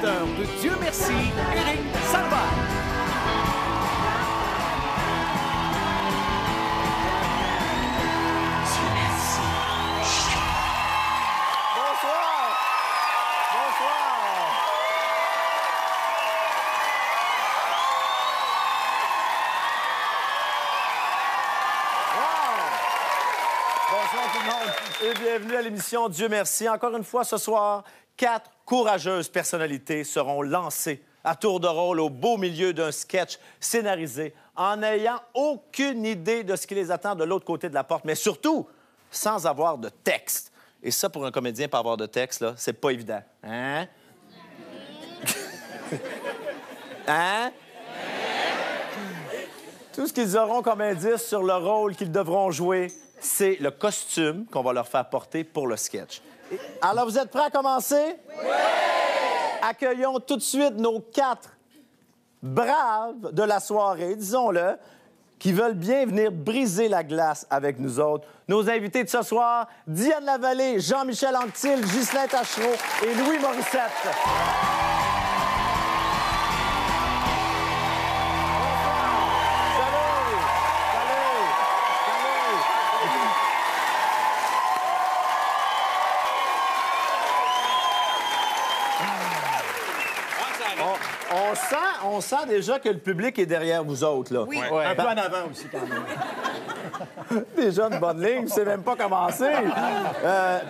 l'animateur de Dieu merci, Éric Salvaire. Bonsoir! Bonsoir! Bonsoir tout le monde et bienvenue à l'émission Dieu merci. Encore une fois ce soir, 4 courageuses personnalités seront lancées à tour de rôle au beau milieu d'un sketch scénarisé en n'ayant aucune idée de ce qui les attend de l'autre côté de la porte, mais surtout sans avoir de texte. Et ça, pour un comédien, pas avoir de texte, là, c'est pas évident. Hein? Hein? Tout ce qu'ils auront comme indice sur le rôle qu'ils devront jouer, c'est le costume qu'on va leur faire porter pour le sketch. Alors, vous êtes prêts à commencer? Oui! Accueillons tout de suite nos 4 braves de la soirée, disons-le, qui veulent bien venir briser la glace avec nous autres. Nos invités de ce soir, Diane Lavallée, Jean-Michel Anctil, Ghislain Tachereau et Louis Morissette. On sent déjà que le public est derrière vous autres, là. Oui. Un peu en avant aussi, quand même. Déjà une bonne ligne, c'est même pas commencé.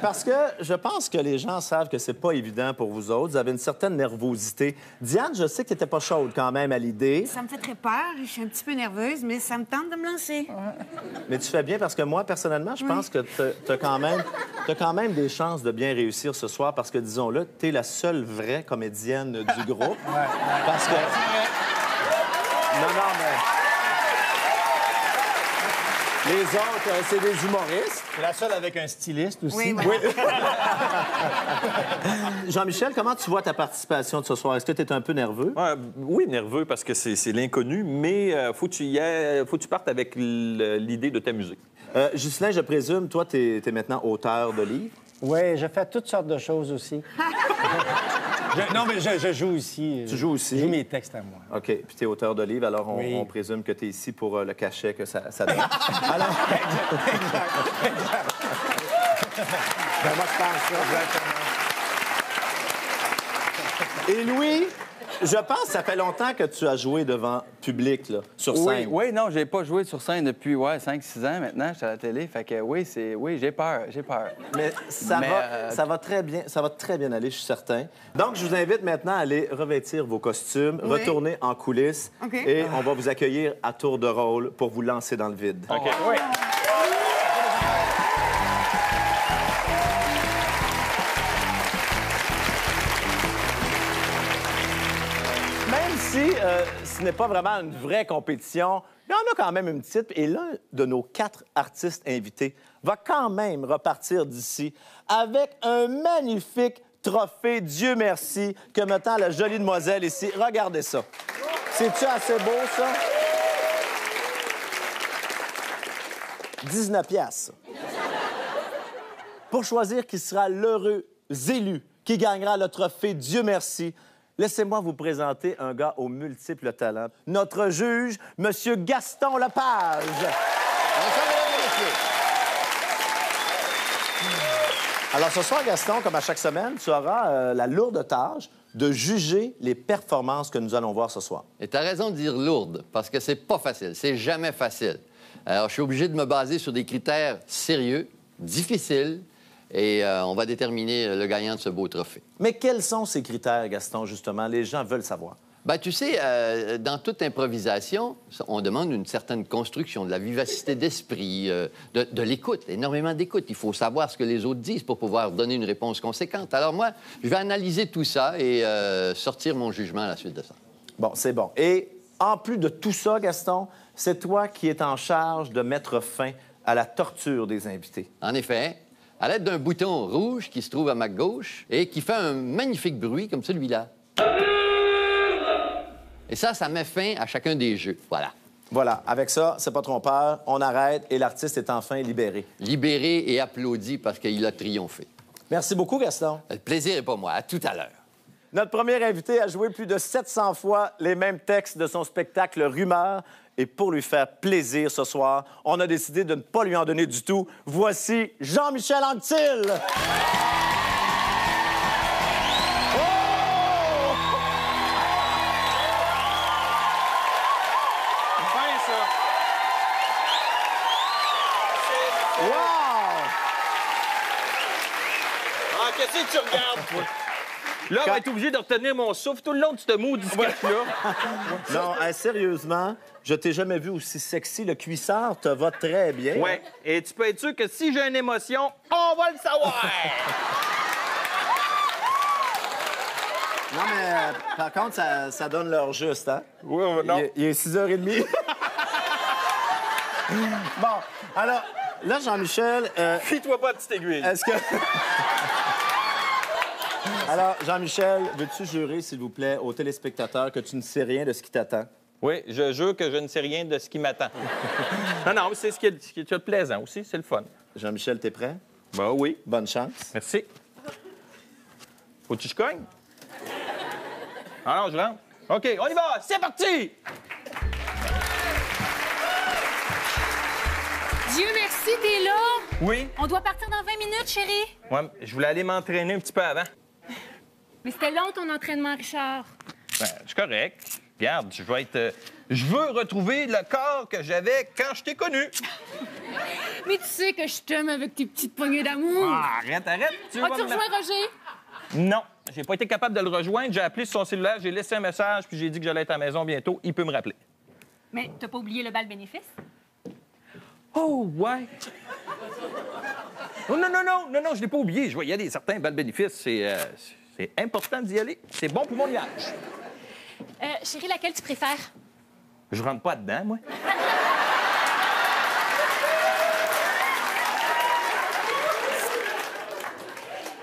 Parce que je pense que les gens savent que c'est pas évident pour vous autres. Vous avez une certaine nervosité. Diane, je sais que t'étais pas chaude quand même à l'idée. Ça me fait très peur. Je suis un petit peu nerveuse, mais ça me tente de me lancer. Mais tu fais bien parce que moi, personnellement, je pense que t'as quand même des chances de bien réussir ce soir parce que, disons-le, t'es la seule vraie comédienne du groupe. Parce que... Non, mais... Les autres, c'est des humoristes. C'est la seule avec un styliste aussi. Oui, voilà. Jean-Michel, comment tu vois ta participation de ce soir? Est-ce que tu es un peu nerveux? Oui, nerveux parce que c'est l'inconnu, mais faut que tu partes avec l'idée de t'amuser. Ghislain, je présume, toi, tu es maintenant auteur de livres. Oui, je fais toutes sortes de choses aussi. Non, mais je joue aussi. Tu joues aussi? Je joue mes textes à moi. OK. Puis tu es auteur de livres, alors Oui. on présume que tu es ici pour le cachet que ça donne. Alors... Ben, moi, je pense ça. Et Louis, je pense que ça fait longtemps que tu as joué devant public, là, sur scène. Oui, non, j'ai pas joué sur scène depuis 5-6 ans maintenant. Je suis à la télé. Fait que oui, j'ai peur. Mais ça va très bien aller, je suis certain. Donc, je vous invite maintenant à aller revêtir vos costumes, Oui. retourner en coulisses OK. et on va vous accueillir à tour de rôle pour vous lancer dans le vide. OK. Oui. Même si ce n'est pas vraiment une vraie compétition, il y en a quand même une petite. Et l'un de nos 4 artistes invités va quand même repartir d'ici avec un magnifique trophée, Dieu merci, que me tend la jolie demoiselle ici. Regardez ça. C'est-tu assez beau, ça? 19 piastres. Pour choisir qui sera l'heureux élu qui gagnera le trophée Dieu merci, laissez-moi vous présenter un gars aux multiples talents. Notre juge, M. Gaston Lepage. Bonsoir, mesdames et messieurs. Alors, ce soir, Gaston, comme à chaque semaine, tu auras la lourde tâche de juger les performances que nous allons voir ce soir. Et tu as raison de dire lourde, parce que c'est pas facile. C'est jamais facile. Alors, je suis obligé de me baser sur des critères sérieux, difficiles, et on va déterminer le gagnant de ce beau trophée. Mais quels sont ces critères, Gaston, justement? Les gens veulent savoir. Ben, tu sais, dans toute improvisation, on demande une certaine construction, de la vivacité d'esprit, de l'écoute, énormément d'écoute. Il faut savoir ce que les autres disent pour pouvoir donner une réponse conséquente. Alors moi, je vais analyser tout ça et sortir mon jugement à la suite de ça. Bon, c'est bon. Et en plus de tout ça, Gaston, c'est toi qui es en charge de mettre fin à la torture des invités. En effet, à l'aide d'un bouton rouge qui se trouve à ma gauche et qui fait un magnifique bruit comme celui-là. Et ça met fin à chacun des jeux. Voilà. Voilà. Avec ça, c'est pas trompeur. On arrête et l'artiste est enfin libéré. Libéré et applaudi parce qu'il a triomphé. Merci beaucoup, Gaston. Le plaisir est pour moi. À tout à l'heure. Notre premier invité a joué plus de 700 fois les mêmes textes de son spectacle Rumeur. Et pour lui faire plaisir ce soir, on a décidé de ne pas lui en donner du tout. Voici Jean-Michel Anctil! Ah, qu'est-ce que tu regardes, toi? Là, on va être obligé de retenir mon souffle tout le long de ce maudit sketch-là. Non, sérieusement, je t'ai jamais vu aussi sexy. Le cuissard te va très bien. Ouais. Et tu peux être sûr que si j'ai une émotion, on va le savoir! Non, mais par contre, ça donne l'heure juste, hein? Oui, non. Il est 6h30. Bon, alors, là, Jean-Michel... Fie-toi pas, petite aiguille. Est-ce que... Alors, Jean-Michel, veux-tu jurer, s'il vous plaît, aux téléspectateurs que tu ne sais rien de ce qui t'attend? Oui, je jure que je ne sais rien de ce qui m'attend. Non, mais c'est ce qui est de plaisant aussi, c'est le fun. Jean-Michel, t'es prêt? Ben oui. Bonne chance. Merci. Faut-tu que je cogne? Ah non, je rentre. OK, on y va! C'est parti! Dieu merci, t'es là! Oui? On doit partir dans 20 minutes, chérie. Ouais, je voulais aller m'entraîner un petit peu avant. Mais c'était long, ton entraînement, Richard. Ben, c'est correct. Regarde, je veux retrouver le corps que j'avais quand je t'ai connu. Mais tu sais que je t'aime avec tes petites poignées d'amour. Ah, arrête. Tu vas As-tu me rejoint Roger? Non, j'ai pas été capable de le rejoindre. J'ai appelé sur son cellulaire, j'ai laissé un message, puis j'ai dit que j'allais être à la maison bientôt. Il peut me rappeler. Mais t'as pas oublié le bal bénéfice? Oh, ouais. Oh, non, je l'ai pas oublié. Je vois, il y a certains bals bénéfices. C'est important d'y aller. C'est bon pour mon image. Chérie, laquelle tu préfères? Je rentre pas dedans, moi.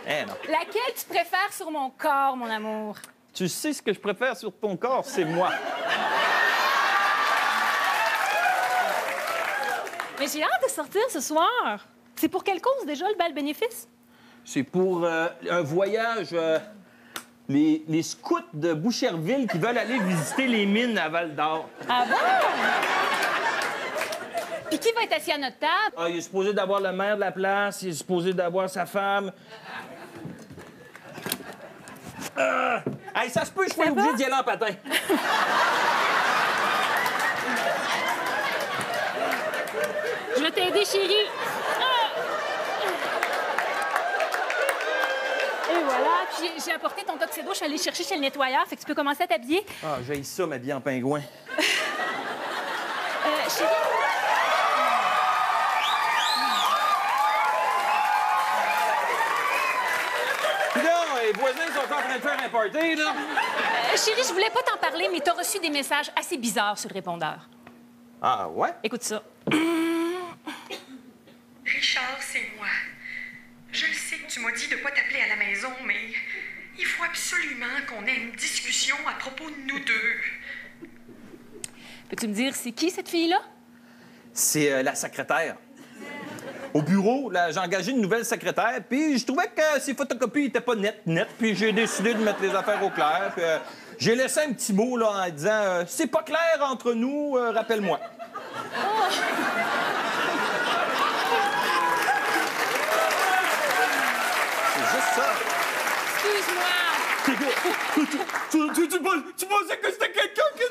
Eh non. Laquelle tu préfères sur mon corps, mon amour? Tu sais ce que je préfère sur ton corps, c'est moi. Mais j'ai hâte de sortir ce soir. C'est pour quelle cause, déjà, le bal bénéfice? C'est pour un voyage... les scouts de Boucherville qui veulent aller visiter les mines à Val-d'Or. Ah bon? Puis qui va être assis à notre table? Ah, il est supposé d'avoir le maire de la place, il est supposé d'avoir sa femme. Hey, ça se peut, je suis obligé d'y aller en patin. Je vais t'aider, chérie. Et voilà. Puis j'ai apporté ton tuxedo, je suis allée le chercher chez le nettoyeur, fait que tu peux commencer à t'habiller. Ah, j'haïs ça, m'habiller en pingouin. Chérie? Non, les voisins sont en train de faire un party, là. Chérie, je voulais pas t'en parler, mais t'as reçu des messages assez bizarres sur le répondeur. Ah, ouais? Écoute ça. Richard, c'est moi. Je le sais que tu m'as dit de pas t'appeler à la maison, mais il faut absolument qu'on ait une discussion à propos de nous deux. Peux-tu me dire, c'est qui cette fille-là? C'est la secrétaire. Au bureau, là, j'ai engagé une nouvelle secrétaire, puis je trouvais que ses photocopies n'étaient pas nettes, puis j'ai décidé de mettre les affaires au clair. Puis, j'ai laissé un petit mot là, en disant c'est pas clair entre nous, rappelle-moi. Oh. C'est juste ça. Excuse-moi. Tu pensais que c'était quelqu'un qui...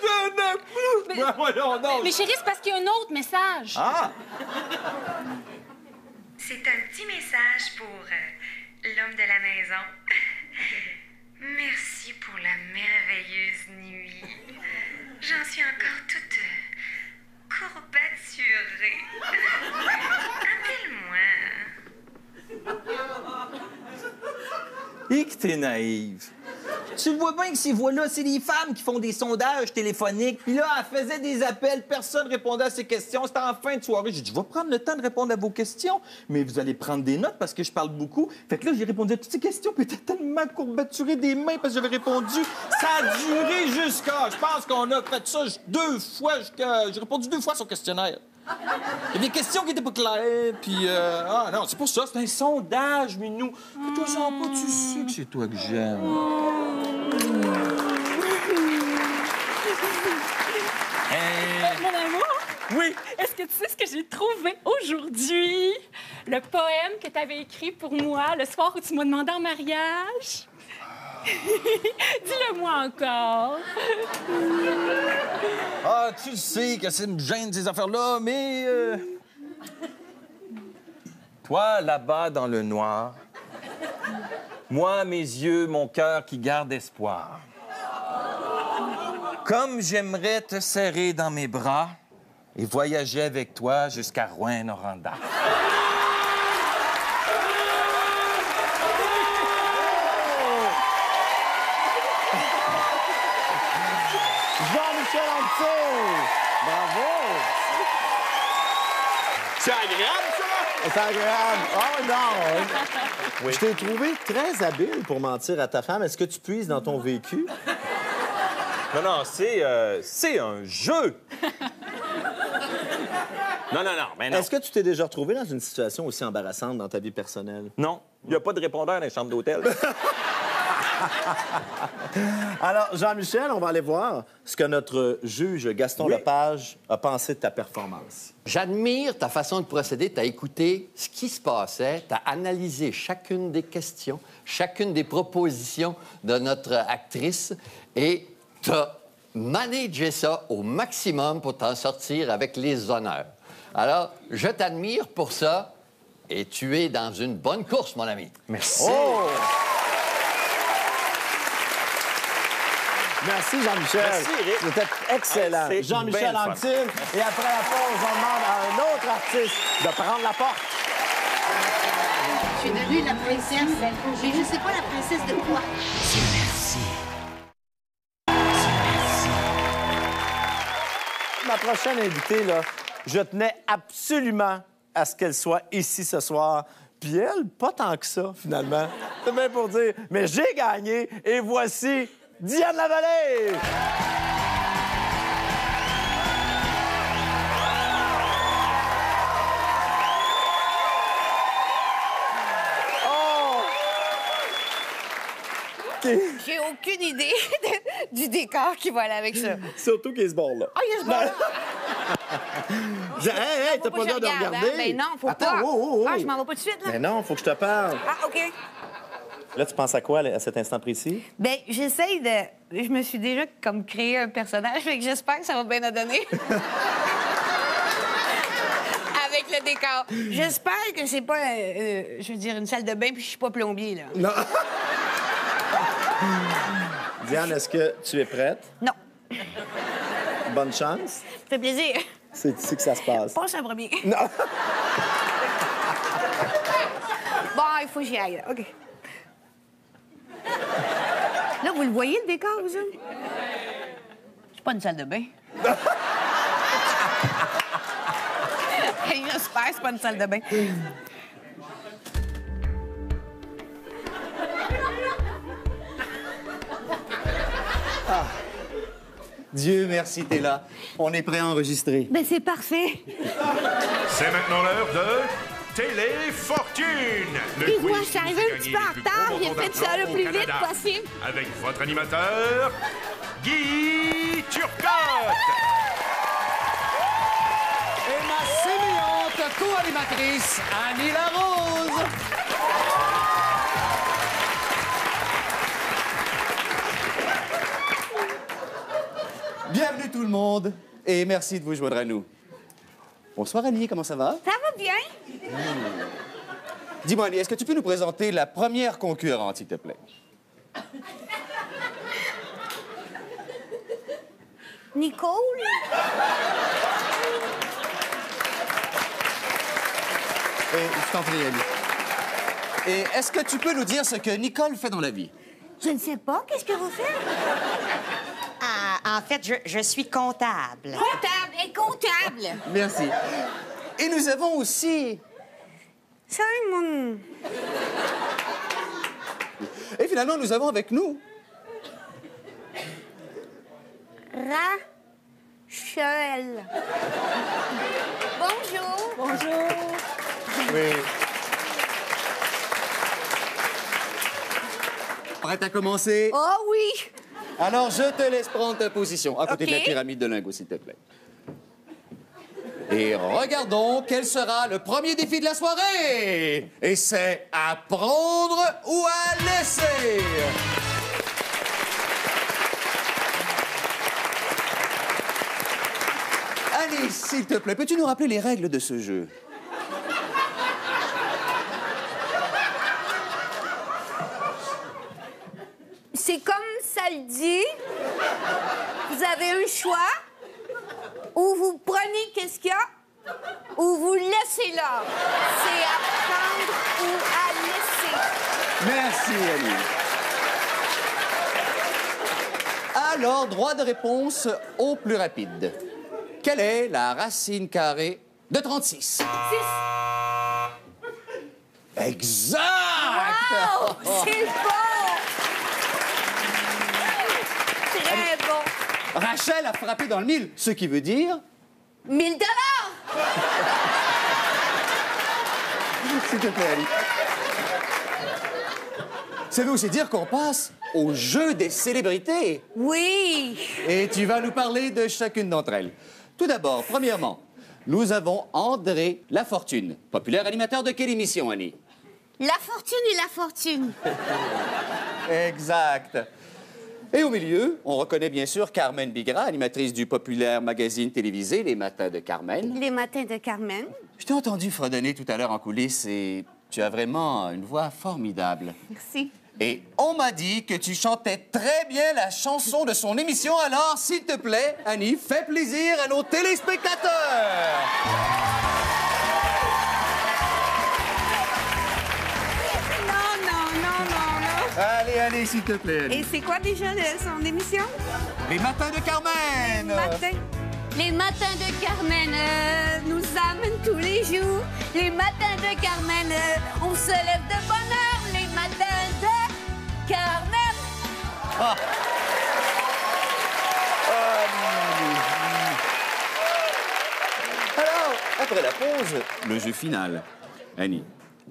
Mais, non. mais chérie, c'est parce qu'il y a un autre message. Ah! C'est un petit message pour l'homme de la maison. Merci pour la merveilleuse nuit. J'en suis encore toute courbaturée. Appelle-moi. Et que t'es naïve. Tu vois bien que ces voix-là, c'est des femmes qui font des sondages téléphoniques. Puis là, elle faisait des appels, personne répondait à ses questions. C'était en fin de soirée. J'ai dit, je vais prendre le temps de répondre à vos questions, mais vous allez prendre des notes parce que je parle beaucoup. Fait que là, j'ai répondu à toutes ces questions, puis t'as tellement courbaturé des mains parce que j'avais répondu. Ça a duré jusqu'à... Je pense qu'on a fait ça 2 fois jusqu'à... J'ai répondu 2 fois à son questionnaire. Il y avait des questions qui n'étaient pas claires, puis... Ah non, c'est pour ça, c'est un sondage, mais nous... Fais-toi-en pas, tu sais que c'est toi que j'aime. Oui. Est-ce que tu sais ce que j'ai trouvé aujourd'hui? Le poème que tu avais écrit pour moi le soir où tu m'as demandé en mariage? Dis-le-moi encore. Ah, tu le sais que ça me gêne, ces affaires-là, mais... Toi, là-bas, dans le noir, moi, mes yeux, mon cœur qui garde espoir. Comme j'aimerais te serrer dans mes bras et voyager avec toi jusqu'à Rouyn-Noranda. Jean-Michel Anctil! Bravo! C'est agréable, ça? C'est agréable. Oh non! Oui. Je t'ai trouvé très habile pour mentir à ta femme. Est-ce que tu puises dans ton vécu? Non, c'est un jeu. Non, mais non. Est-ce que tu t'es déjà retrouvé dans une situation aussi embarrassante dans ta vie personnelle? Non, il n'y a pas de répondeur dans les chambres d'hôtel. Alors, Jean-Michel, on va aller voir ce que notre juge Gaston Lepage a pensé de ta performance. J'admire ta façon de procéder. Tu as écouté ce qui se passait, tu as analysé chacune des questions, chacune des propositions de notre actrice et tu as managé ça au maximum pour t'en sortir avec les honneurs. Alors, je t'admire pour ça et tu es dans une bonne course, mon ami. Merci. Oh! Merci, Jean-Michel. Merci, Eric. C'était excellent. C'est Jean-Michel bien le fun. Anctil. Et après la pause, on demande à un autre artiste de prendre la porte. Je suis devenue la princesse. Mais je sais pas la princesse de quoi. Ma prochaine invitée, là, je tenais absolument à ce qu'elle soit ici ce soir. Puis elle, pas tant que ça, finalement. C'est bien pour dire. Mais j'ai gagné et voici Diane Lavallée! J'ai aucune idée du décor qui va aller avec ça. Surtout qu'il se bord là. Ah, il y a ce bord-là! Hey, t'as pas le droit de regarder? Hein? Ben non, faut Attends, pas. oh. Ah, je m'en vais pas tout de suite, là. Mais non, faut que je te parle. Ah, OK. Là, tu penses à quoi à cet instant précis? Ben, j'essaye de... Je me suis déjà comme créé un personnage, fait que j'espère que ça va bien nous donner. Avec le décor. J'espère que c'est pas, je veux dire, une salle de bain puis je suis pas plombier, là. Non. Diane, est-ce que tu es prête? Non. Bonne chance. Ça fait plaisir. C'est ici que ça se passe. Passe en premier. Non. Bon, il faut que j'y aille, là. OK. Là, vous le voyez, le décor, vous autres? C'est pas une salle de bain. J'espère que c'est pas une salle de bain. Dieu merci, t'es là. On est prêt à enregistrer. Ben, c'est parfait. C'est maintenant l'heure de Téléfortune. Excuse-moi, je suis arrivée un petit peu en retard. J'ai fait ça le plus vite possible. Avec votre animateur, Guy Turcotte. Et ma sémillante co-animatrice, Annie Larose. Bienvenue tout le monde et merci de vous joindre à nous. Bonsoir Annie, comment ça va? Ça va bien? Dis-moi Annie, est-ce que tu peux nous présenter la première concurrente, s'il te plaît? Nicole? Je t'en prie, Annie. Et est-ce que tu peux nous dire ce que Nicole fait dans la vie? Je ne sais pas. Qu'est-ce que vous faites? En fait, je suis comptable. Comptable et comptable. Merci. Et nous avons aussi... Simon. Et finalement, nous avons avec nous... Rachel. Bonjour. Bonjour. Oui. Prête à commencer? Oh oui. Alors, je te laisse prendre ta position à côté de la OK. pyramide de lingots, s'il te plaît. Et regardons quel sera le premier défi de la soirée. Et c'est à prendre ou à laisser. Annie, s'il te plaît, peux-tu nous rappeler les règles de ce jeu? C'est comme ça le dit. Vous avez un choix. Ou vous prenez qu'est-ce qu'il y a, ou vous laissez là. C'est à prendre ou à laisser. Merci, Annie. Alors, droit de réponse au plus rapide. Quelle est la racine carrée de 36? 6. Exact! Wow! C'est bon! Très bon. Rachel a frappé dans le 1000, ce qui veut dire... 1000 $! S'il te plaît, Ali. Ça veut aussi dire qu'on passe au jeu des célébrités. Oui! Et tu vas nous parler de chacune d'entre elles. Tout d'abord, premièrement, nous avons André Lafortune, populaire animateur de quelle émission, Annie? La fortune et la fortune. Exact. Et au milieu, on reconnaît bien sûr Carmen Bigra, animatrice du populaire magazine télévisé Les Matins de Carmen. Les matins de Carmen. Je t'ai entendu fredonner tout à l'heure en coulisses et tu as vraiment une voix formidable. Merci. Et on m'a dit que tu chantais très bien la chanson de son émission. Alors, s'il te plaît, Annie, fais plaisir à nos téléspectateurs. Allez, allez, s'il te plaît. Annie. Et c'est quoi déjà son émission? Les Matins de Carmen. Les matins de Carmen nous amènent tous les jours. Les matins de Carmen, on se lève de bonne heure. Les matins de Carmen. Ah. Alors, après la pause, le jeu final. Annie,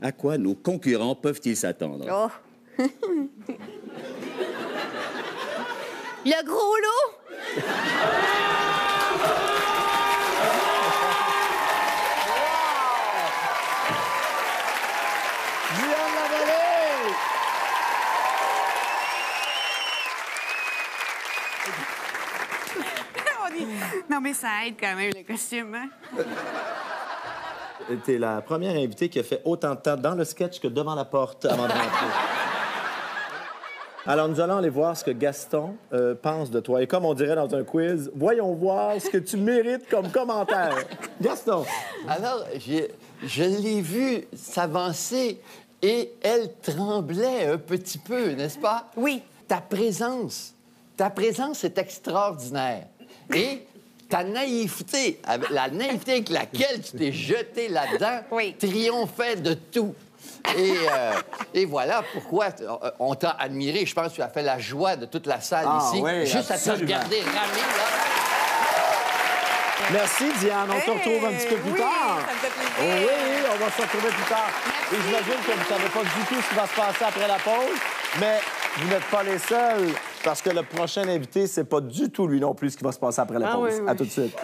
à quoi nos concurrents peuvent-ils s'attendre? Oh. Le gros lot. Non, mais ça aide quand même, le costume, hein? T'es la première invitée qui a fait autant de temps dans le sketch que devant la porte avant de rentrer. Alors, nous allons aller voir ce que Gaston pense de toi. Et comme on dirait dans un quiz, voyons voir ce que tu mérites comme commentaire. Gaston. Alors, je l'ai vue s'avancer et elle tremblait un petit peu, n'est-ce pas? Oui. Ta présence est extraordinaire. Et ta naïveté, la naïveté avec laquelle tu t'es jeté là-dedans, triomphait de tout. Et voilà pourquoi on t'a admiré. Je pense que tu as fait la joie de toute la salle ici. Oui, juste absolument. à te regarder ramer, là. Merci, Diane. On se retrouve un petit peu plus tard. Ça me fait plaisir. Oh oui, on va se retrouver plus tard. Et j'imagine que vous ne savez pas du tout ce qui va se passer après la pause, mais vous n'êtes pas les seuls, parce que le prochain invité, c'est pas du tout lui non plus ce qui va se passer après la pause. Oui, oui. À tout de suite.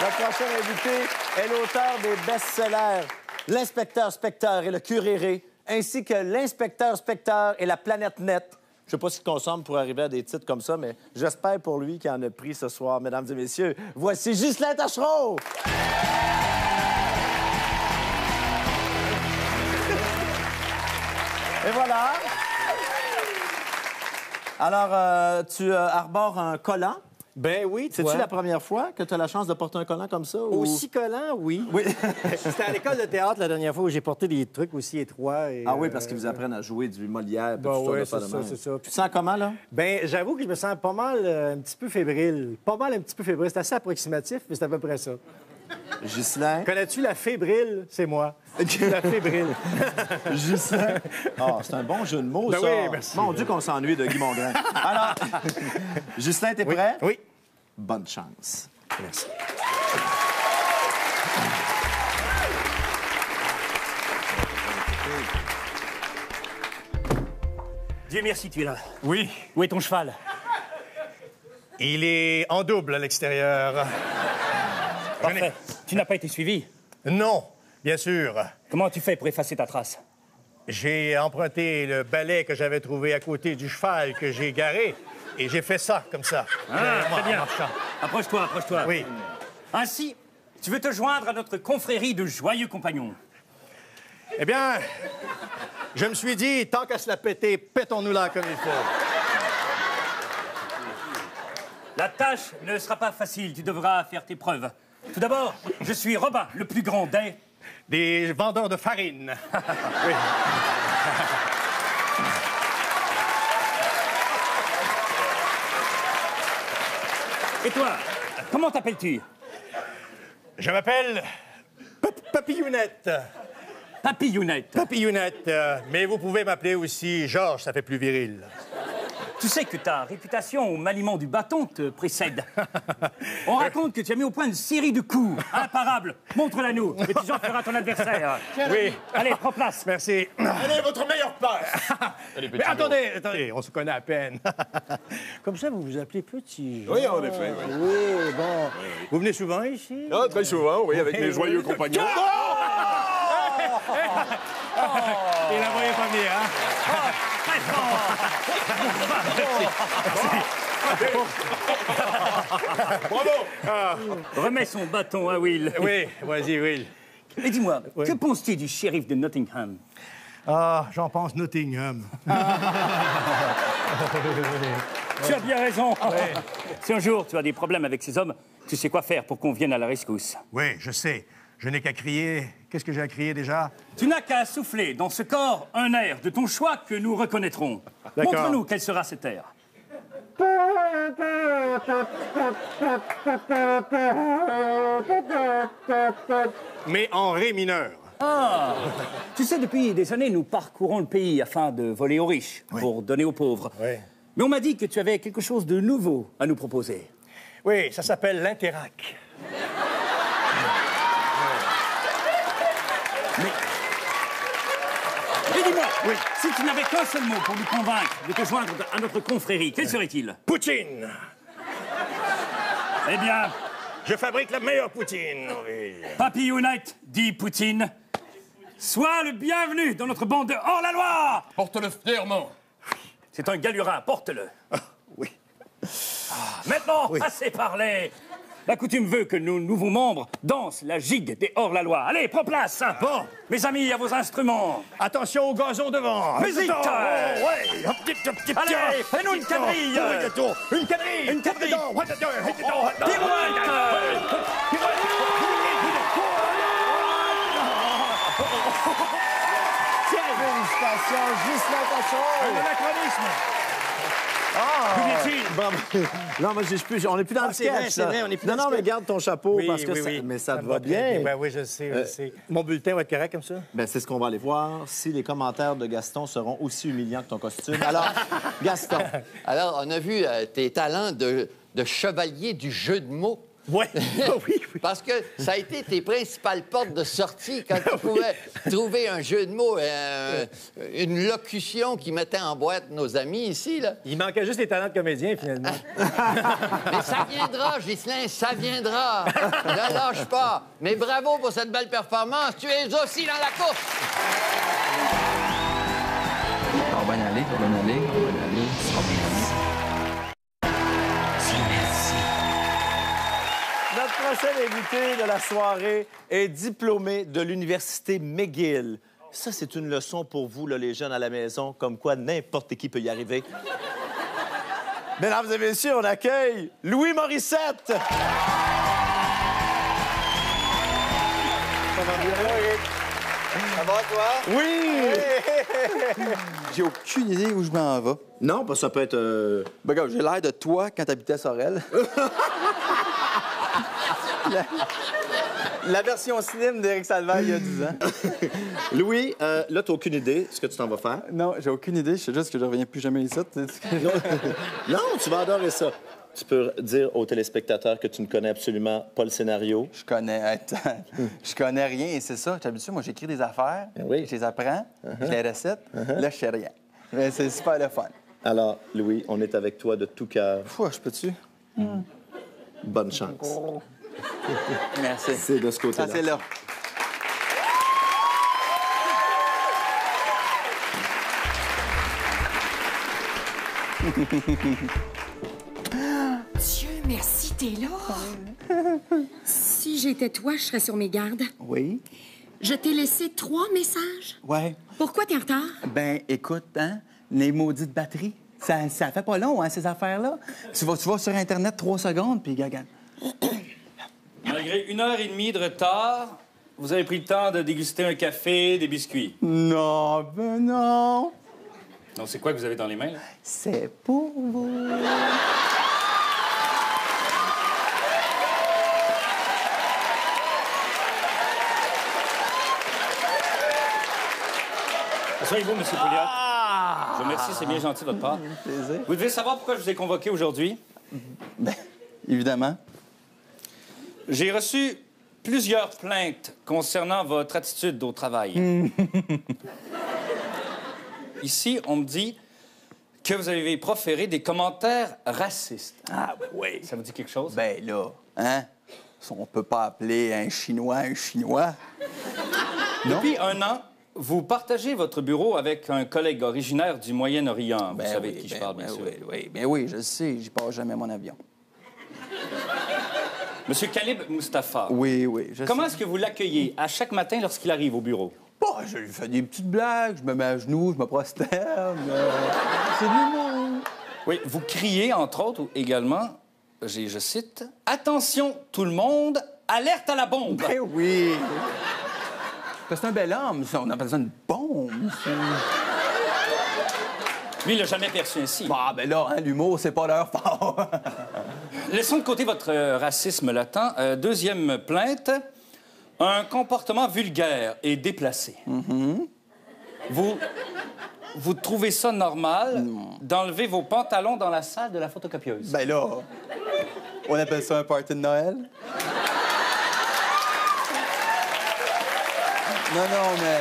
Notre prochain invité est l'auteur des best-sellers L'Inspecteur Specteur et le Curé Ré, ainsi que L'Inspecteur Specteur et la Planète Net. Je sais pas ce qu'il consomme pour arriver à des titres comme ça, mais j'espère pour lui qu'il en a pris ce soir, mesdames et messieurs. Voici Ghislain Tachereau! Et voilà. Alors, tu arbores un collant. Ben oui, C'est-tu la première fois que tu as la chance de porter un collant comme ça? Ou... Aussi collant, oui. Oui. C'était à l'école de théâtre la dernière fois où j'ai porté des trucs aussi étroits. Et, Ah oui, parce qu'ils vous apprennent à jouer du Molière. Ben tout oui, ça, c'est ça, c'est ça. Tu te sens comment, là? Ben, j'avoue que je me sens pas mal un petit peu fébrile. Pas mal un petit peu fébrile. C'est assez approximatif, mais c'est à peu près ça. Ghislain? Connais-tu la fébrile? C'est moi. La fébrile. Ghislain? Ah, c'est un bon jeu de mots, Ben ça. oui, merci. Mon Dieu qu'on s'ennuie de Guy Mongrain. Alors, Ghislain, t'es prêt? Oui. Bonne chance. Merci. Dieu merci, tu es là. Oui. Où est ton cheval? Il est en double à l'extérieur. Parfait. Tu n'as pas été suivi? Non, bien sûr. Comment tu fais pour effacer ta trace? J'ai emprunté le balai que j'avais trouvé à côté du cheval que j'ai garé et j'ai fait ça, comme ça. Très bien. Approche-toi, approche-toi. Oui. Ainsi, tu veux te joindre à notre confrérie de joyeux compagnons. Eh bien, je me suis dit, tant qu'à se la péter, pétons-nous-la comme il faut. La tâche ne sera pas facile, tu devras faire tes preuves. Tout d'abord, je suis Robin, le plus grand des vendeurs de farine. Oui. Et toi, comment t'appelles-tu? Je m'appelle Papillounette. Papillounette. Papillounette, mais vous pouvez m'appeler aussi Georges, ça fait plus viril. Tu sais que ta réputation au maniement du bâton te précède. On raconte que tu as mis au point une série de coups imparables. Montre-la nous, et tu en feras ton adversaire. Oui. Allez, prends place. Merci. Allez, votre meilleure passe. Mais attendez, on se connaît à peine. Comme ça, vous vous appelez Petit. Oui, en effet. Oui. Oui, bon. Vous venez souvent ici? Ah, très souvent, oui, avec mes joyeux compagnons. Il la voyait pas venir, hein? Très fort. Bravo! Remets son bâton à Will. Oui, vas-y, Will. Et dis-moi, que penses-tu du shérif de Nottingham? Ah, j'en pense Nottingham. Tu as bien raison. Si un jour tu as des problèmes avec ces hommes, tu sais quoi faire pour qu'on vienne à la rescousse. Oui, je sais. Je n'ai qu'à crier. Qu'est-ce que j'ai à crier déjà? Tu n'as qu'à souffler dans ce corps un air de ton choix que nous reconnaîtrons. Montre-nous quel sera cet air. Mais en ré mineur. Ah! Tu sais, depuis des années, nous parcourons le pays afin de voler aux riches, pour donner aux pauvres. Oui. Mais on m'a dit que tu avais quelque chose de nouveau à nous proposer. Oui, ça s'appelle l'Interac. Mais dis-moi, si tu n'avais qu'un seul mot pour nous convaincre de te joindre à notre confrérie, quel serait-il? Poutine! Eh bien, je fabrique la meilleure poutine. Oui. Papillounette, dit Poutine, sois le bienvenu dans notre bande de hors-la-loi! Porte-le fièrement. C'est un galurin, porte-le. Oui. Maintenant, assez parlé. La coutume veut que nos nouveaux membres dansent la gigue des hors-la-loi. Allez, prends place. Bon. Mes amis, à vos instruments. Attention au gazon devant. Musique. Ouais. Allez, fais-nous une quadrille. Une quadrille. Une quadrille. Félicitations, Ghislain Cochon. Un anachronisme. Non, moi, on n'est plus dans le sketch. C'est vrai, on est plus dans le Non, mais sketch. garde ton chapeau, parce que ça te va bien. Ben oui, je sais, je sais. Mon bulletin va être correct comme ça? Ben, c'est ce qu'on va aller voir, si les commentaires de Gaston seront aussi humiliants que ton costume. Alors, Gaston. Alors, on a vu tes talents de chevalier du jeu de mots. Ouais. Oui. Parce que ça a été tes principales portes de sortie quand tu pouvais trouver un jeu de mots, une locution qui mettait en boîte nos amis ici, là. Il manquait juste les talents de comédien, finalement. Mais ça viendra, Ghislain, ça viendra. Ne lâche pas. Mais bravo pour cette belle performance. Tu es aussi dans la course. On va y aller, on va y aller, on va y aller. Notre prochain invité de la soirée est diplômé de l'Université McGill. Ça, c'est une leçon pour vous, là, les jeunes à la maison, comme quoi n'importe qui peut y arriver. Mesdames et messieurs, on accueille Louis Morissette! Ça va bien? Ça va, toi? Oui! J'ai aucune idée où je m'en vais. Non, bah, ça peut être... Ben, regarde, j'ai l'air de toi quand t'habitais à Sorel. La version slim d'Éric Salvaire il y a 10 ans. Louis, là, t'as aucune idée de ce que tu t'en vas faire? Non, j'ai aucune idée. Je sais juste que je reviens plus jamais ici. Non, tu vas adorer ça. Tu peux dire aux téléspectateurs que tu ne connais absolument pas le scénario. Je connais rien et c'est ça. J'habitude, moi, j'écris des affaires, je les apprends, je les recette. Là, je sais rien. Mais c'est super le fun. Alors, Louis, on est avec toi de tout cœur. Je peux-tu? Bonne chance. Merci. C'est de ce côté-là. Ça, c'est là. Dieu merci, t'es là. Si j'étais toi, je serais sur mes gardes. Oui? Je t'ai laissé 3 messages. Ouais. Pourquoi t'es en retard? Ben, écoute, hein, les maudites batteries, ça fait pas long, hein, ces affaires-là. Tu vas sur Internet 3 secondes, puis gaga. Malgré 1h30 de retard, vous avez pris le temps de déguster un café, des biscuits. Non, ben non. Donc, c'est quoi que vous avez dans les mains, là? C'est pour vous. Soyez-vous, M. Pouliot. Je vous remercie, c'est bien gentil de votre part. Plaisir. Vous devez savoir pourquoi je vous ai convoqué aujourd'hui. Ben, évidemment. J'ai reçu plusieurs plaintes concernant votre attitude au travail. Ici, on me dit que vous avez proféré des commentaires racistes. Ah, oui. Ça vous dit quelque chose? Ben là, hein? On peut pas appeler un Chinois un Chinois. Depuis 1 an, vous partagez votre bureau avec un collègue originaire du Moyen-Orient. Vous savez de qui je parle, bien sûr. Oui, je sais, j'y passe jamais mon avion. Monsieur Khalib Mustafa. Oui, Comment est-ce que vous l'accueillez à chaque matin lorsqu'il arrive au bureau? Bon, je lui fais des petites blagues, je me mets à genoux, je me prosterne. C'est de l'humour. Oui, vous criez, entre autres, également, je cite, « Attention, tout le monde, alerte à la bombe! » Ben oui. Parce que c'est un bel homme, ça. On appelle ça une bombe. Lui, il l'a jamais perçu ainsi. Bah, ben là, hein, l'humour, c'est pas leur fort. Laissons de côté votre racisme latent. Deuxième plainte, un comportement vulgaire et déplacé. Vous trouvez ça normal d'enlever vos pantalons dans la salle de la photocopieuse? Ben là, on appelle ça un party de Noël. Non, mais...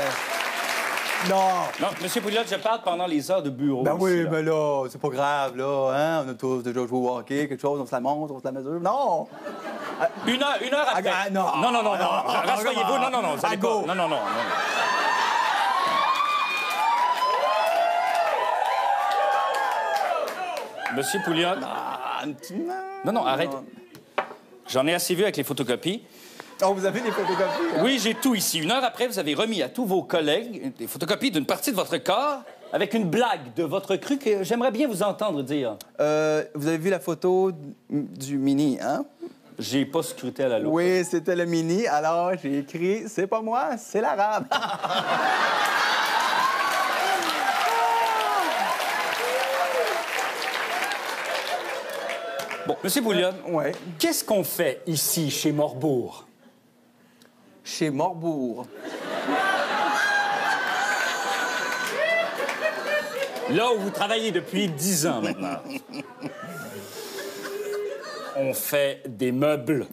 Non, M. Pouliot, je parle pendant les heures de bureau. Ben oui, là. mais là, c'est pas grave, là, hein? On a tous déjà joué au hockey, quelque chose, on se la montre, on se la mesure. Non! 1 heure après. Non! Non. Rasseyez-vous. Non, vous allez pas. Non. Monsieur Pouliot. Non, arrête. J'en ai assez vu avec les photocopies. Oh, vous avez des photocopies? Oui, j'ai tout ici. 1 heure après, vous avez remis à tous vos collègues des photocopies d'une partie de votre corps avec une blague de votre cru que j'aimerais bien vous entendre dire. Vous avez vu la photo du mini, hein? J'ai pas scruté à la loupe. Oui, c'était le mini. Alors, j'ai écrit « C'est pas moi, c'est l'arabe. » Bon, M. Pouliot, ouais. Qu'est-ce qu'on fait ici, chez Morbourg? Chez Morbourg. Là où vous travaillez depuis 10 ans maintenant. On fait des meubles.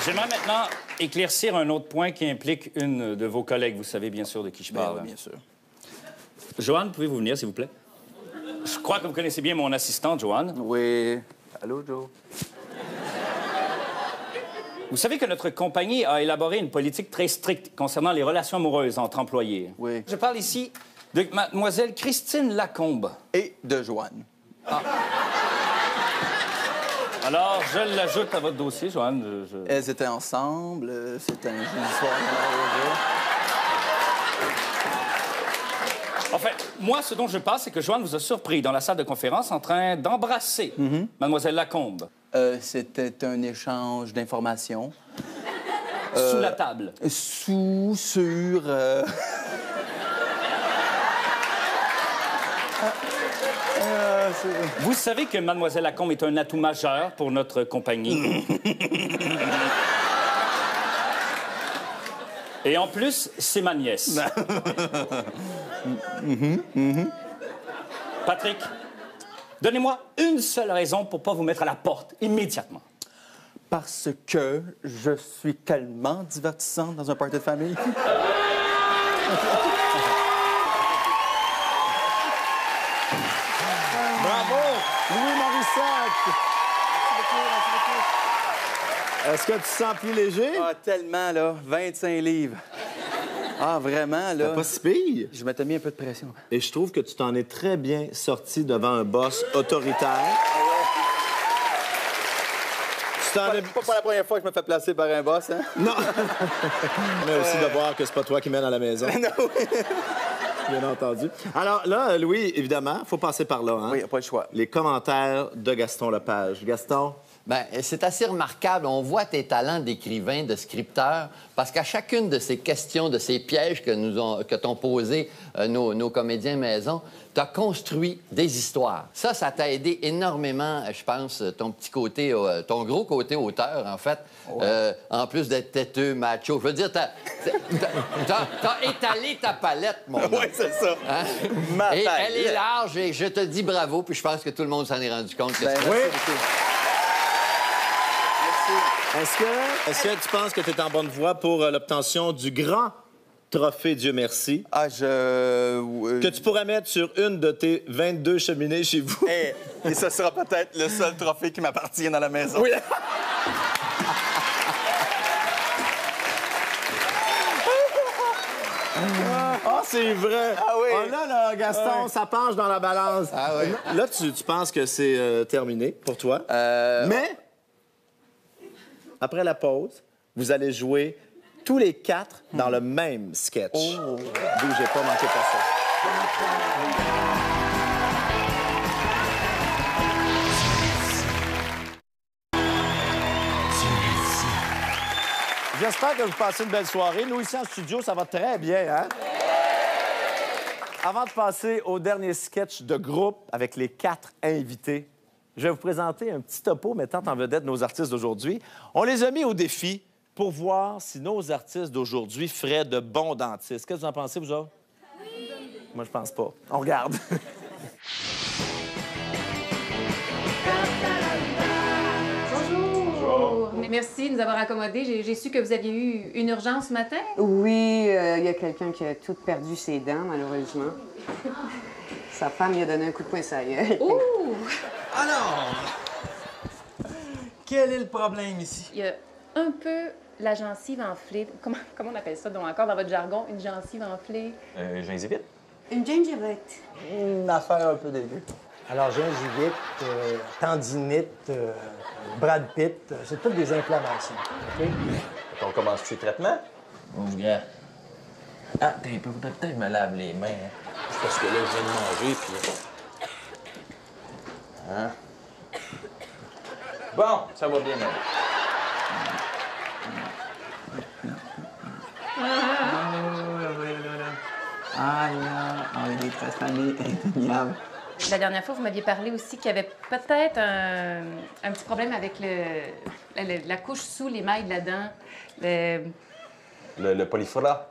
J'aimerais maintenant éclaircir un autre point qui implique une de vos collègues. Vous savez bien sûr de qui je parle. Bien sûr. Joanne, pouvez-vous venir, s'il vous plaît? Je crois que vous connaissez bien mon assistante, Joanne. Oui. Allô, Joe? Vous savez que notre compagnie a élaboré une politique très stricte concernant les relations amoureuses entre employés. Oui. Je parle ici de mademoiselle Christine Lacombe. Et de Joanne. Ah. Alors, je l'ajoute à votre dossier, Joanne. Elles étaient ensemble, c'était un jeudi soir. Enfin, moi, ce dont je parle, c'est que Joanne vous a surpris dans la salle de conférence en train d'embrasser mademoiselle Lacombe. C'était un échange d'informations. Sous la table? Sur... Vous savez que mademoiselle Lacombe est un atout majeur pour notre compagnie. Et en plus, c'est ma nièce. Patrick, donnez-moi une seule raison pour pas vous mettre à la porte immédiatement. Parce que je suis tellement divertissante dans un party de famille. Bravo, Louis Morissette. Est-ce que tu te sens plus léger? Ah, tellement, là. 25 livres. Ah, vraiment, là. T'as pas si pire. Je m'étais mis un peu de pression. Et je trouve que tu t'en es très bien sorti devant un boss autoritaire. Pas la première fois que je me fais placer par un boss, hein? Non. Mais aussi de voir que c'est pas toi qui mène à la maison. Non, oui. Bien entendu. Alors là, Louis, évidemment, faut passer par là. Hein? Oui, pas le choix. Les commentaires de Gaston Lepage. Gaston? Bien, c'est assez remarquable. On voit tes talents d'écrivain, de scripteur, parce qu'à chacune de ces questions, de ces pièges que t'ont posés nos comédiens maison, tu as construit des histoires. Ça t'a aidé énormément, je pense, ton petit côté, ton gros côté auteur, en fait. En plus d'être têteux, macho. Je veux dire, t'as étalé ta palette, mon homme. Oui, c'est ça. Hein? Ma Et palette. elle est large et je te dis bravo, puis je pense que tout le monde s'en est rendu compte. Que Ben, c'est- Oui. merci beaucoup. Est-ce que tu penses que tu es en bonne voie pour l'obtention du grand trophée Dieu merci? Ah, Que tu pourrais mettre sur une de tes 22 cheminées chez vous? Et ce sera peut-être le seul trophée qui m'appartient dans la maison. Oui. Ah, c'est vrai! Ah oui! Ah, là, Gaston, ça penche dans la balance. Ah oui. Là, tu penses que c'est terminé pour toi. Mais, après la pause, vous allez jouer tous les 4 dans le même sketch. Bougez pas, manquez pas ça. J'espère que vous passez une belle soirée. Nous, ici en studio, ça va très bien, hein? Avant de passer au dernier sketch de groupe avec les 4 invités, je vais vous présenter un petit topo mettant en vedette nos artistes d'aujourd'hui. On les a mis au défi pour voir si nos artistes d'aujourd'hui feraient de bons dentistes. Qu'est-ce que vous en pensez, vous autres? Oui. Moi, je pense pas. On regarde. Bonjour. Merci de nous avoir accommodés. J'ai su que vous aviez eu une urgence ce matin. Oui, il y a quelqu'un qui a tout perdu ses dents, malheureusement. Sa femme lui a donné un coup de poing sur la gueule. Ouh! Alors, quel est le problème ici? Il y a un peu la gencive enflée. Comment on appelle ça donc encore dans votre jargon? Une gencive enflée? Gingivite. Une gingivite. Une affaire un peu dégueu. Alors, gingivite, tendinite, Brad Pitt, c'est toutes des inflammations. OK? On commence-tu le traitement? Mon gars. Ah, t'es un peu, peut-être que je me lave les mains. Hein. C'est parce que là, je viens de manger, puis... Hein? Bon, ça va bien aller. Ah là, on est très famille indéniable. La dernière fois, vous m'aviez parlé aussi qu'il y avait peut-être un petit problème avec la couche sous l'émail de la dent. Le polyfora.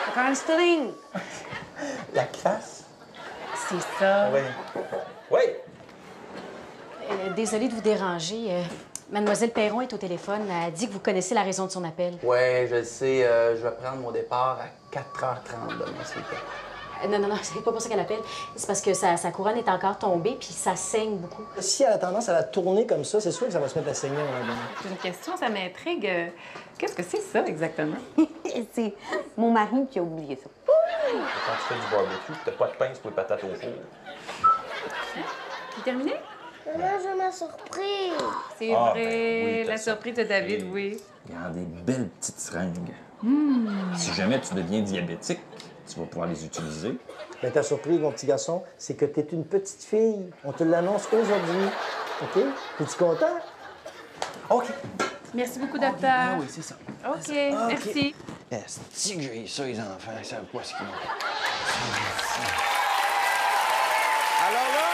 Le counseling. La crasse? C'est ça. Oui. Oui. Désolée de vous déranger. Mademoiselle Perron est au téléphone. Elle dit que vous connaissez la raison de son appel. Ouais, je le sais. Je vais prendre mon départ à 4h30 demain, s'il vous plaît. Non, c'est pas pour ça qu'elle appelle. C'est parce que sa couronne est encore tombée, puis ça saigne beaucoup. Si elle a tendance à la tourner comme ça, c'est sûr que ça va se mettre à saigner dans la dent. J'ai une question, ça m'intrigue. Qu'est-ce que c'est ça exactement? C'est mon mari qui a oublié ça. Quand tu fais du barbecue, t'as pas de pince pour les patates au four. C'est terminé? Maman, j'ai ma surprise. C'est Ah, vrai, ben oui, t'as la surprise de David, oui. Regarde, des belles petites seringues. Si jamais tu deviens diabétique, tu vas pouvoir les utiliser. Mais ta surprise, mon petit garçon, c'est que t'es une petite fille. On te l'annonce aujourd'hui. OK? Es-tu content? OK. Merci beaucoup, docteur. Ah oui, c'est ça. OK, merci. Est-ce que j'ai ça, les enfants? Ils savent pas ce qu'ils ont. Alors là,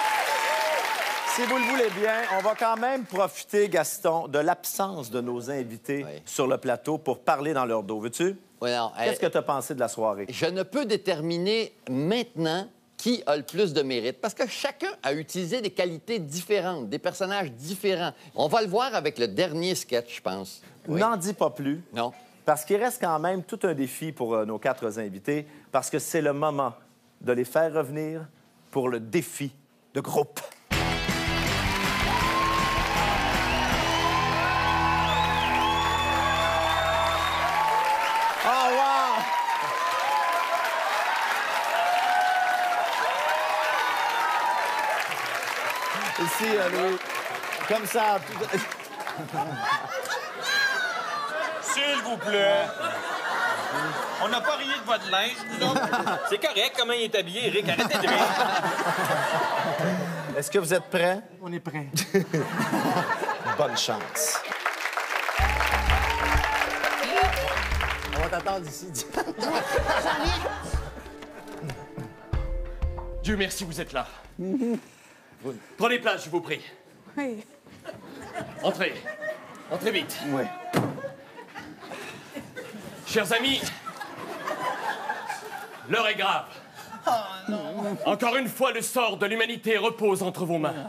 si vous le voulez bien, on va quand même profiter, Gaston, de l'absence de nos invités sur le plateau pour parler dans leur dos. Veux-tu? Oui, non, Qu'est-ce que tu as pensé de la soirée? Je ne peux déterminer maintenant qui a le plus de mérite, parce que chacun a utilisé des qualités différentes, des personnages différents. On va le voir avec le dernier sketch, je pense. Oui. N'en dis pas plus. Non. Parce qu'il reste quand même tout un défi pour nos 4 invités, parce que c'est le moment de les faire revenir pour le défi de groupe. Oh, wow! Ici, Louis. Comme ça. S'il vous plaît. On n'a pas rié de votre linge, nous autres. C'est correct comment il est habillé, Eric. Arrêtez de rire. Est-ce que vous êtes prêts? On est prêts. Bonne chance. On va t'attendre ici. Dieu merci, vous êtes là. Prenez place, je vous prie. Oui. Entrez. Entrez vite. Oui. Chers amis, l'heure est grave. Oh non. Encore une fois, le sort de l'humanité repose entre vos mains.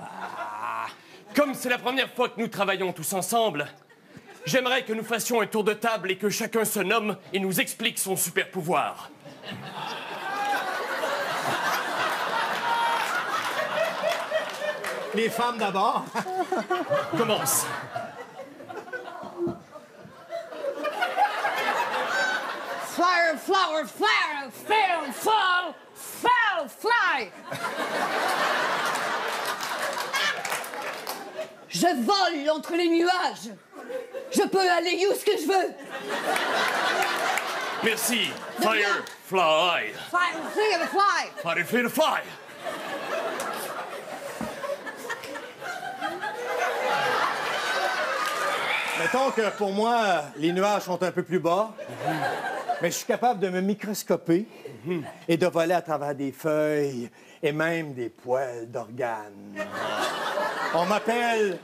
Comme c'est la première fois que nous travaillons tous ensemble, j'aimerais que nous fassions un tour de table et que chacun se nomme et nous explique son super pouvoir. Les femmes d'abord. Commence. Fire, flower, fire, fail, fall, fall, fly. Je vole entre les nuages. Je peux aller où ce que je veux. Merci. Fire, fly. Fire, fly, fly. Fire, fly, fly. Mettons que pour moi, les nuages sont un peu plus bas, mais je suis capable de me microscoper et de voler à travers des feuilles et même des poils d'organes. On m'appelle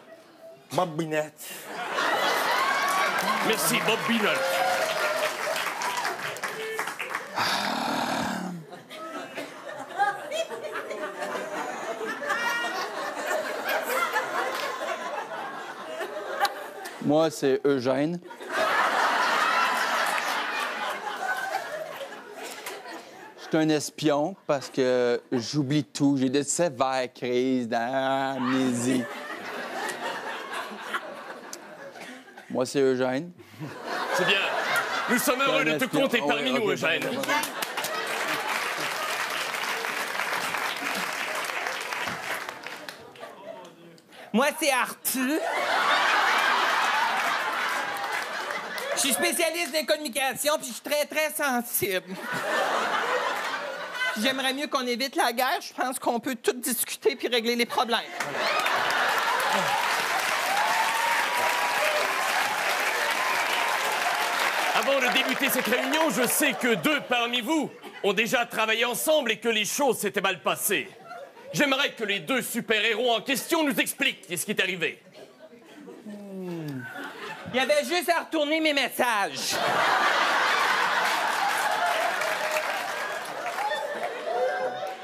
Bob Binette. Merci, Bob Binette. Moi, c'est Eugène. Je suis un espion parce que j'oublie tout. J'ai de sévères crises d'amnésie. Moi, c'est Eugène. C'est bien. Nous sommes heureux de te compter parmi nous, Eugène. Moi, c'est Arthur. Je suis spécialiste des communications, puis je suis très, très sensible. J'aimerais mieux qu'on évite la guerre. Je pense qu'on peut tout discuter puis régler les problèmes. Avant de débuter cette réunion, je sais que 2 parmi vous ont déjà travaillé ensemble et que les choses s'étaient mal passées. J'aimerais que les 2 super-héros en question nous expliquent ce qui est arrivé. Il y avait juste à retourner mes messages.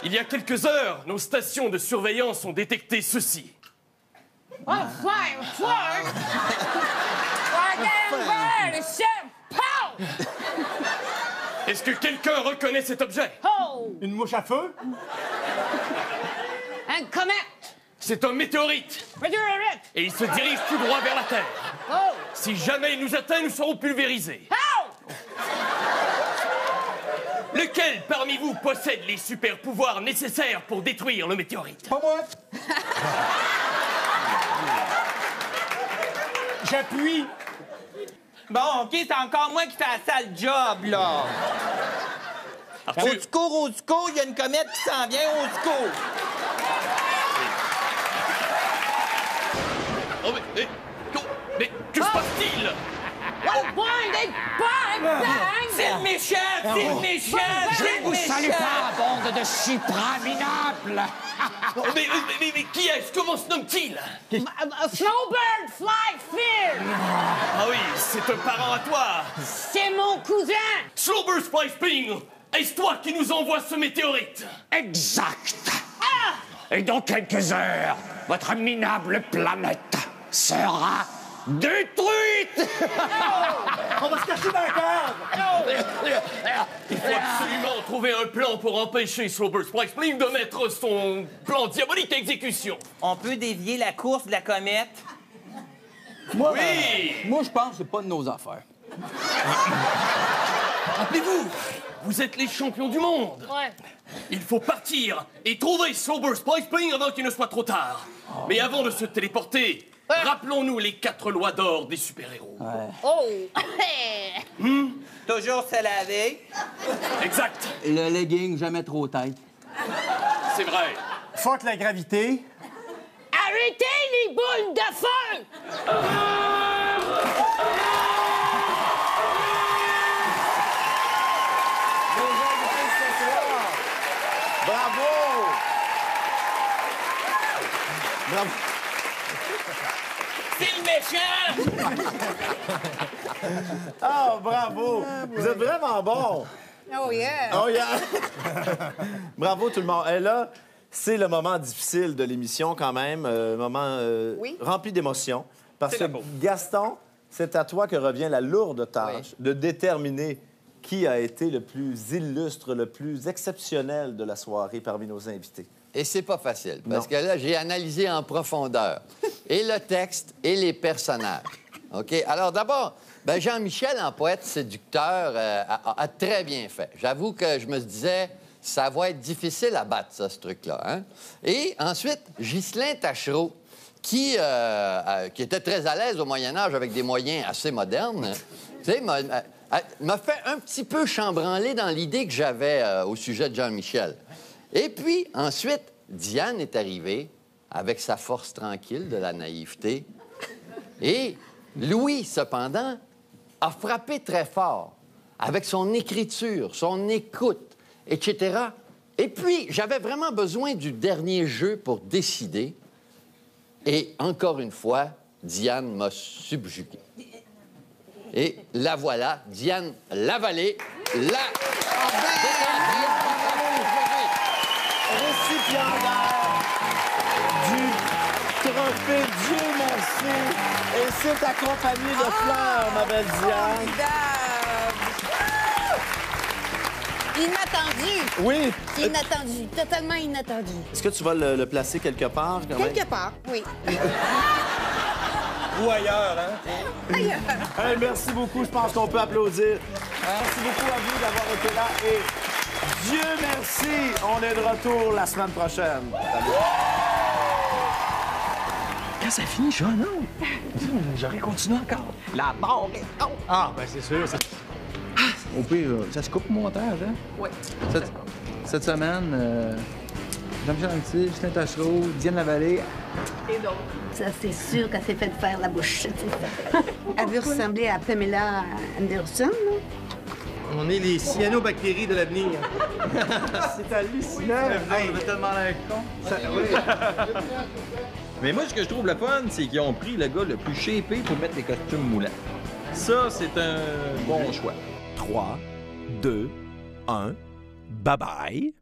Il y a quelques heures, nos stations de surveillance ont détecté ceci. Oh, fire, fire. Est-ce que quelqu'un reconnaît cet objet? Oh! Une mouche à feu? Un comète. C'est un météorite. Météorite. Et il se dirige tout droit vers la Terre. Oh! Si jamais il nous atteint, nous serons pulvérisés. Oh! Lequel parmi vous possède les super pouvoirs nécessaires pour détruire le météorite? Pas moi. J'appuie. Bon, OK, c'est encore moi qui fais la sale job, là. Arthur. Au secours, il y a une comète qui s'en vient, au secours. Oh, mais que se passe-t-il? Oh, boy, they bang, bang! C'est le méchant! C'est le méchant! Je ne vous salue pas, bande de supraminables! mais qui est-ce? Comment se nomme-t-il? Snowbird Fly Fin! Ah oui, c'est un parent à toi! C'est mon cousin! Slowbird Fly Spin! Est-ce toi qui nous envoie ce météorite? Exact! Ah! Et dans quelques heures, votre minable planète sera détruite! Oh! On va se cacher dans la cave! Il faut absolument trouver un plan pour empêcher Sober Spice Bling de mettre son plan diabolique à exécution. On peut dévier la course de la comète. Moi, Oui! moi, je pense que c'est pas de nos affaires. Rappelez-vous, vous êtes les champions du monde. Ouais. Il faut partir et trouver Sober Spice Bling avant qu'il ne soit trop tard. Mais avant de se téléporter, rappelons-nous les 4 lois d'or des super-héros. Oh! Toujours se laver. Exact. Le legging, jamais trop tête. C'est vrai. Fuck la gravité. Arrêtez les boules de feu! Bravo! Bravo! C'est le méchant! Oh, bravo! Vous êtes vraiment bon! Oh yeah! Oh yeah! Bravo tout le monde. Et là, c'est le moment difficile de l'émission quand même, moment Oui. rempli d'émotions. Parce C'est que la peau. Gaston, c'est à toi que revient la lourde tâche de déterminer qui a été le plus illustre, le plus exceptionnel de la soirée parmi nos invités. Et c'est pas facile, parce Non. que là, j'ai analysé en profondeur et le texte et les personnages. OK? Alors d'abord, ben Jean-Michel, en poète séducteur, a très bien fait. J'avoue que je me disais, ça va être difficile à battre, ça, ce truc-là. Hein? Et ensuite, Ghislain Tachereau, qui était très à l'aise au Moyen-Âge avec des moyens assez modernes, tu sais, m'a fait un petit peu chambranler dans l'idée que j'avais au sujet de Jean-Michel. Et puis, ensuite, Diane est arrivée avec sa force tranquille de la naïveté. Et Louis, cependant, a frappé très fort avec son écriture, son écoute, etc. Et puis, j'avais vraiment besoin du dernier jeu pour décider. Et encore une fois, Diane m'a subjugué. Et la voilà, Diane Lavallée, récipiendaire du trophée Dieu merci. Et c'est accompagné de fleurs, ma belle Diane. Inattendu. Oui. Inattendu. Totalement inattendu. Est-ce que tu vas le placer quelque part, quand même? Quelque part, oui. Ou ailleurs, hein? Ailleurs. Hey, merci beaucoup. Je pense qu'on peut applaudir. Merci beaucoup à vous d'avoir été là. Et Dieu merci, on est de retour la semaine prochaine. Salut. Quand ça finit, je non. J'aurais continué encore. La barre est haute. Ah, ben c'est sûr. Au pire, ça se coupe au montage, hein? Oui. Cette semaine, Jean-Michel Anctil, Ghislain Tachereau, Diane Lavallée. Et donc? Ça, c'est sûr qu'elle s'est fait faire la bouche. Elle veut ressembler à Pamela Anderson, non? On est les cyanobactéries de l'avenir. C'est hallucinant. Hey, on a tellement l'air con. Mais moi, ce que je trouve le fun, c'est qu'ils ont pris le gars le plus shapé pour mettre les costumes moulants. Ça, c'est un bon choix. 3, 2, 1, bye bye.